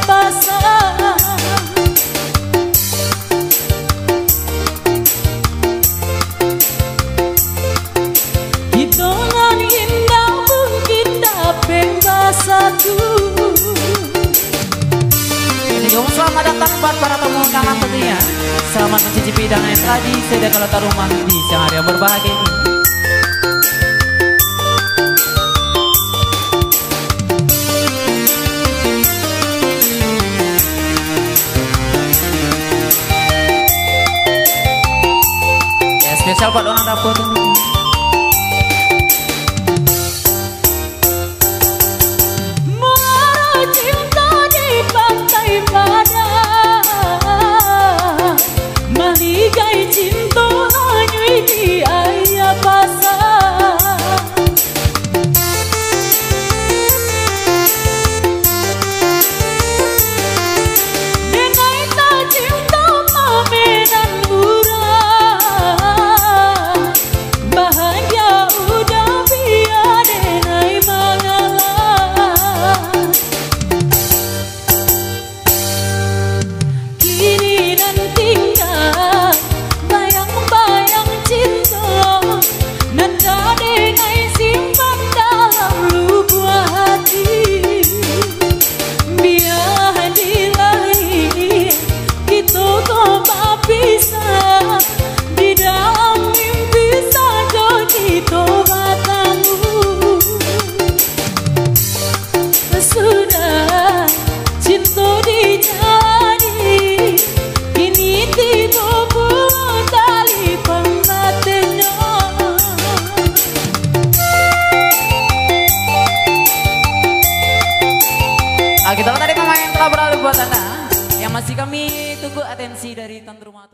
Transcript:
pasang. Hitungan indah mungkin dapat satu. Selamat datang buat para tamu undangan tentunya. Selamat mencicipi hidangan yang tadi. Saya kalau taruh rumah di siang hari yang berbahagia ini. Ya, spesial buat orang dapur tentunya. Maligai cinta hanyui di ayah pasang. Dengai tak cinta pamenan murah. Bahagia udah biar dengai mengalah. Kini dan tinggal bayang-bayang cinta, nanda dengai simpan dalam lubuk hati. Biar di lahir kita tak bisa, di dalam mimpi saja kita bertemu. Sudah cinta dijadi, kini tiba buat tali pembatinnya. Kita tadi pemain telah berlalu buat Anda yang masih kami tunggu atensi dari tuan rumah.